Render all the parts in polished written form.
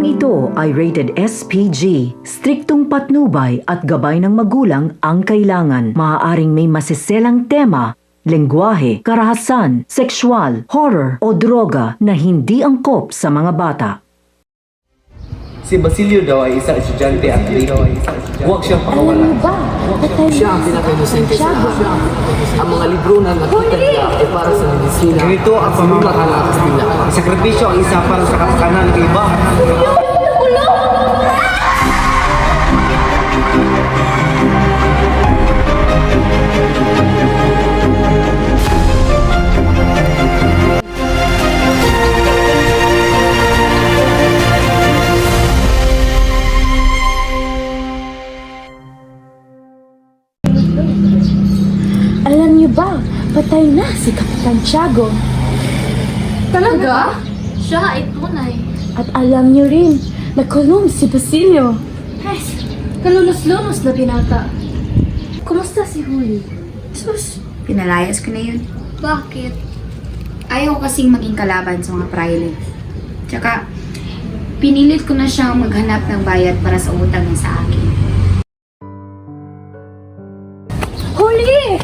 Tampang ito ay rated SPG. Striktong patnubay at gabay ng magulang ang kailangan. Maaaring may masiselang tema, lengguwahe, karahasan, sexual, horror o droga na hindi angkop sa mga bata. Si Basilio daw ay isang estudyante at creative. Huwag siyang pakawala. Siya ang pinaka-inosente sa lahat. Ang mga libro na nakita niya ay para sa medisina. Ganito ang pamamahalakas nila. Sakripisyo ang isa para sa kapakanan ng iba. Alam niyo ba, patay na si Kapitan Tiago. Talaga? Siya ay tunay. At alam niyo rin, nakulong si Basilio. Ay, kalunos-lunos na binata. Kumusta si Huli? Sus, pinalayas ko na yun. Bakit? Ayaw ko kasing maging kalaban sa mga praile. Tsaka, pinilit ko na siyang maghanap ng bayad para sa utang niya sa akin. Huli!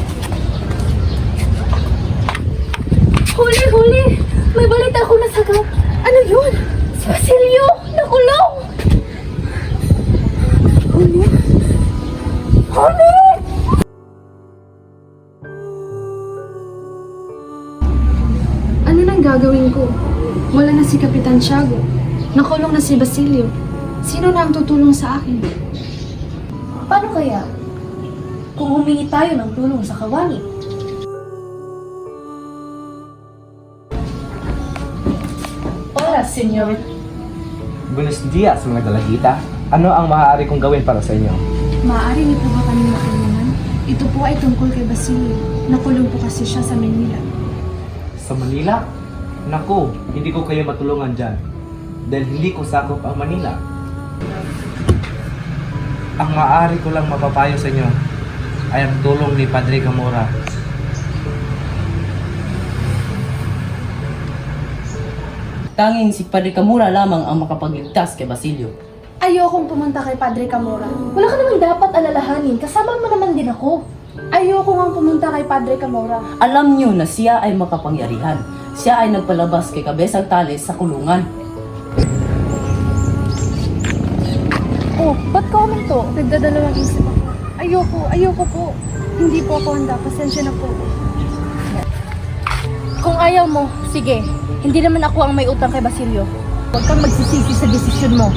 Huli, Huli! May balita ako na sagap. Ano yun? Si Basilio! Nakulong! Huli? Huli! Ano nang gagawin ko? Wala na si Kapitan Tiago. Nakulong na si Basilio. Sino na ang tutulong sa akin? Paano kaya? Kung humingi tayo ng tulong sa kawani. Hola, senyor. Buenos dias, mga dalagita. Ano ang maaari kong gawin para sa inyo? Maaari niyo po ba kami matulungan? Ito po ay tungkol kay Basilio. Nakulong po kasi siya sa Manila. Sa Manila? Naku, hindi ko kayo matulungan dyan. Dahil hindi ko sakop ang Manila. Ang maaari ko lang mapapayo sa inyo ay ang tulong ni Padre Camora. Tanging si Padre Camora lamang ang makapagligtas kay Basilio. Ayokong pumunta kay Padre Camora. Wala ka naman dapat alalahanin. Kasama mo naman din ako. Ayoko nga pumunta kay Padre Camora. Alam niyo na siya ay makapangyarihan. Siya ay nagpalabas kay Kabesang Tales sa kulungan. Oh, ba't ka to? Nagdadalawang isip ako. Ayoko po. Hindi po ako handa. Pasensya na po. Kung ayaw mo, sige. Hindi naman ako ang may utang kay Basilio. Huwag kang magsisisi sa desisyon mo.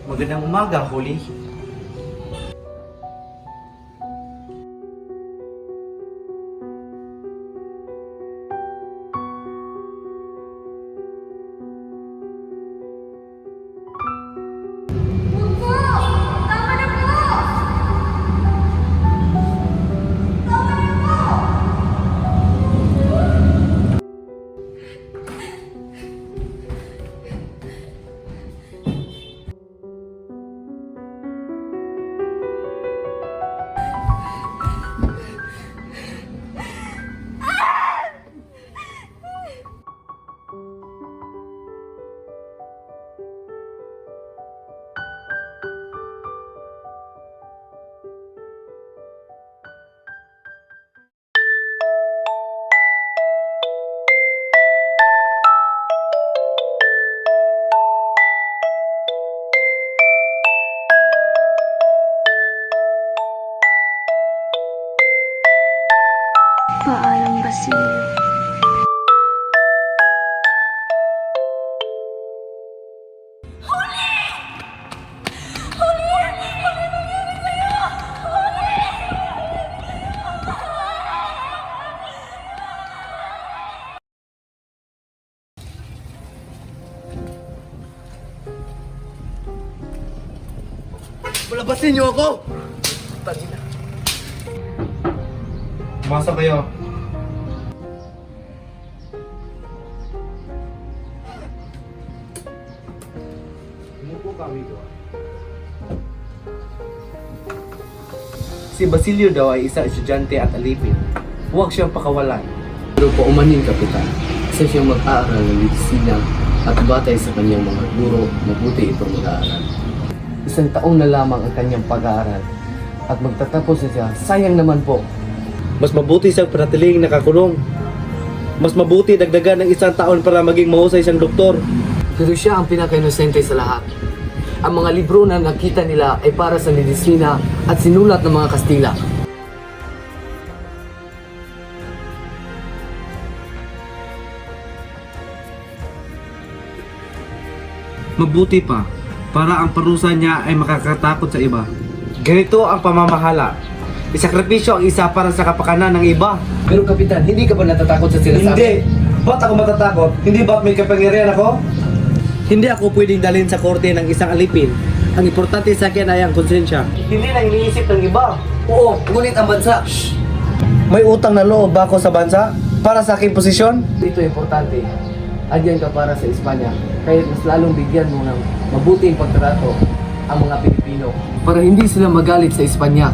Magandang umaga, Huli. Palabasin niyo ako! Tangina. Pumasok kayo. Umupo kami doon. Si Basilio daw ay isang estudyante at alipin. Huwag siyang pakawalan. Pero paumanin, Kapitan. Isa siyang mag-aaral ng medisina at batay sa kanyang mga guro, mabuti itong mag-aaral. 1 taon na lamang ang kanyang pag-aaral at magtatapos na siya. Sayang naman po. Mas mabuti siyang panatiling nakakulong. Mas mabuti dagdagan ng 1 taon para maging mahusay siyang doktor. Pero siya ang pinaka-inosente sa lahat. Ang mga libro na nakita nila ay para sa medisina at sinulat ng mga Kastila. Mabuti pa, para ang parusa niya ay makakatakot sa iba. Ganito ang pamamahala. Isakripisyo ang isa para sa kapakanan ng iba. Pero Kapitan, hindi ka ba natatakot sa sinasabi? Hindi! Ba't ako matatakot? Hindi ba't may kapangyarihan ako? Hindi ako pwedeng dalhin sa korte ng isang alipin. Ang importante sa akin ay ang konsensya. Hindi na iniisip ng iba. Oo, ngunit ang bansa. May utang na loob ba ako sa bansa? Para sa aking posisyon? Ito importante. Adyan ka para sa Espanya. Kaya mas lalong bigyan mo ng mabuting pagtrato ang mga Pilipino. Para hindi sila magalit sa Espanya.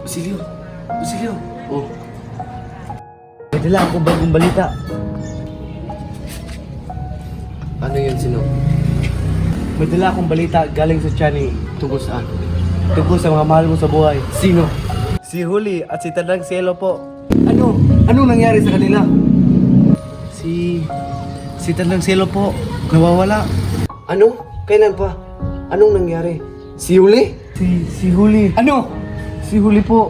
Basilio! Basilio! Oh, May dala akong bagong balita. ano yun, Sino? May dala akong balita galing sa Chani. Tungkol saan? Tungkol sa mga mahal mo sa buhay. Sino? Si Huli at si Tandang Cielo po. Ano? Anong nangyari sa kanila? Si Tandang Cielo po, nawawala. Ano? Kailan pa? Anong nangyari? Si Yuli? Si Huli. Ano? Si Huli po.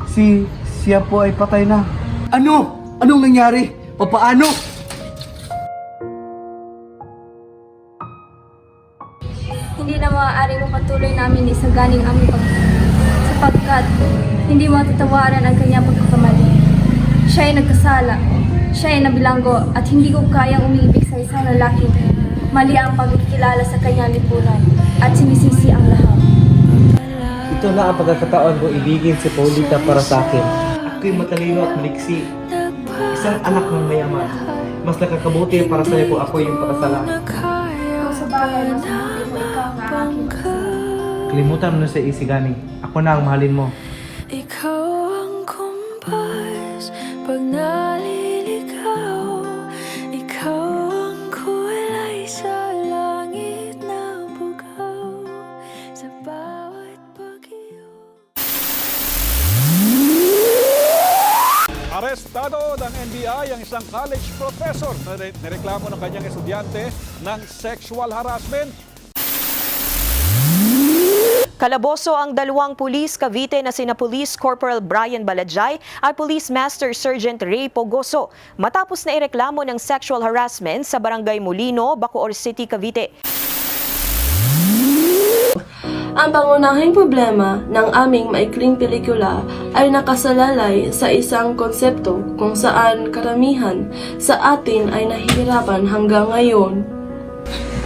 Siya po ay patay na. Ano? Anong nangyari? Papaano? Hindi na maaaring mapatuloy namin isaganing aming sapagkat hindi matatawaran ang kanyang pagkakamali. Siya ay nagkasala, siya ay nabilanggo at hindi ko kayang umibig sa isang lalaki. Mali ang pagkikilala sa kanyang lipunan at sinisisi ang lahat. Ito na ang pagkakataon ko ibigin si Paulita para sa akin. Ako'y matalino at maliksi. Isang anak ng mayaman. Mas nakakabuti para sa iyo kung ako yung pakasalan. Kung sa bagay, mas mabuti mo ikaw ang aking kasama. Kalimutan mo na sa isigani. Ako na ang mahalin mo. Ikaw ang kumpas pag naliligaw. Ikaw ang kulay sa langit na bugaw. Sa bawat pag-iyo. Arestado ng NBI ang isang college professor na nireklamo ng kanyang estudyante ng sexual harassment. Kalaboso ang 2 pulis Cavite na sina Police Corporal Brian Balajay at Police Master Sergeant Ray Pogoso matapos na ireklamo ng sexual harassment sa Barangay Molino, Bacoor City, Cavite. Ang pangunahing problema ng aming maikling pelikula ay nakasalalay sa isang konsepto kung saan karamihan sa atin ay nahihirapan hanggang ngayon.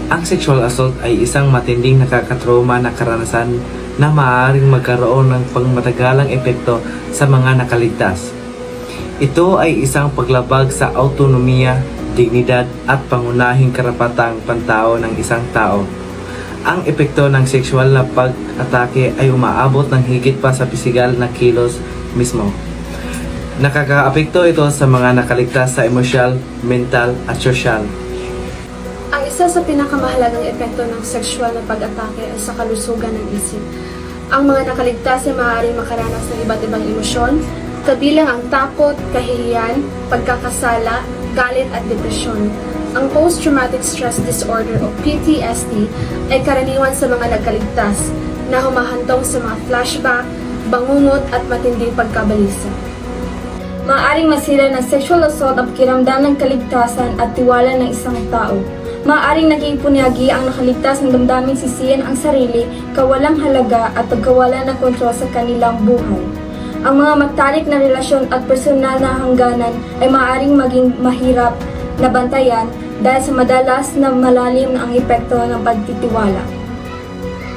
Ang sexual assault ay isang matinding nakakatrauma na karanasan na maaaring magkaroon ng pangmatagalang epekto sa mga nakaligtas. Ito ay isang paglabag sa autonomiya, dignidad at pangunahing karapatang pantao ng isang tao. Ang epekto ng sexual na pag-atake ay umaabot ng higit pa sa pisikal na kilos mismo. Nakakaapekto ito sa mga nakaligtas sa emosyonal, mental at sosyal. Ang isa sa pinakamahalagang epekto ng sexual na pag-atake ay sa kalusugan ng isip. Ang mga nakaligtas ay maaaring makaranas ng iba't ibang emosyon, kabilang ang takot, kahihiyan, pagkakasala, galit at depresyon. Ang Post-Traumatic Stress Disorder o PTSD ay karaniwan sa mga nagkaligtas na humahantong sa mga flashback, bangungot at matinding pagkabalisa. Maaaring masira ng sexual assault ang pakiramdam ng kaligtasan at tiwala ng isang tao. Maaaring naging punyagi ang nakaligtas ng damdaming sisihin ang sarili, kawalang halaga at pagkawala ng kontrol sa kanilang buhay. Ang mga matalik na relasyon at personal na hangganan ay maaaring maging mahirap na bantayan dahil sa madalas na malalim ang epekto ng pagtitiwala.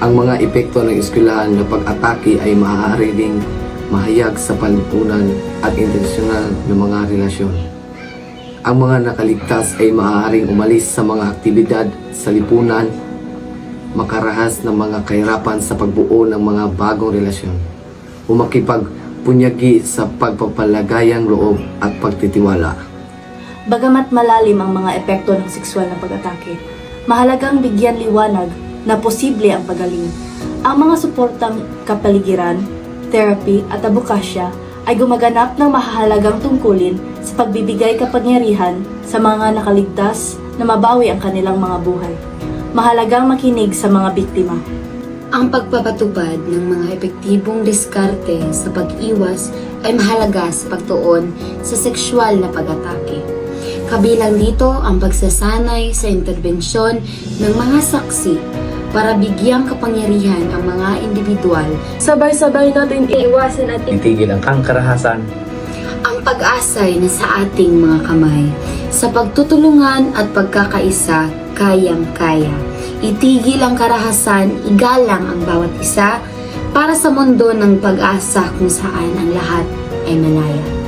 Ang mga epekto ng eskwelahan na pag-atake ay maaari ding mahayag sa panlipunan at internasyonal na mga relasyon. Ang mga nakaligtas ay maaaring umalis sa mga aktibidad sa lipunan, makarahas ng mga kahirapan sa pagbuo ng mga bagong relasyon, o makipagpunyagi sa pagpapalagayang loob at pagtitiwala. Bagamat malalim ang mga epekto ng sexual na pag-atake, mahalagang bigyan liwanag na posible ang pagaling. Ang mga suportang kapaligiran, therapy at abukasya ay gumaganap ng mahalagang tungkulin sa pagbibigay kapangyarihan sa mga nakaligtas na mabawi ang kanilang mga buhay. Mahalagang makinig sa mga biktima. Ang pagpapatupad ng mga epektibong diskarte sa pag-iwas ay mahalaga sa pagtuon sa sexual na pag-atake. Kabilang dito ang pagsasanay sa interbensyon ng mga saksi para bigyang kapangyarihan ang mga individual. Sabay-sabay natin Iiwasan at Itigil ang karahasan. Ang pag-asay na sa ating mga kamay, sa pagtutulungan at pagkakaisa, kayang-kaya. Itigil ang karahasan, igalang ang bawat isa para sa mundo ng pag-asa kung saan ang lahat ay malaya.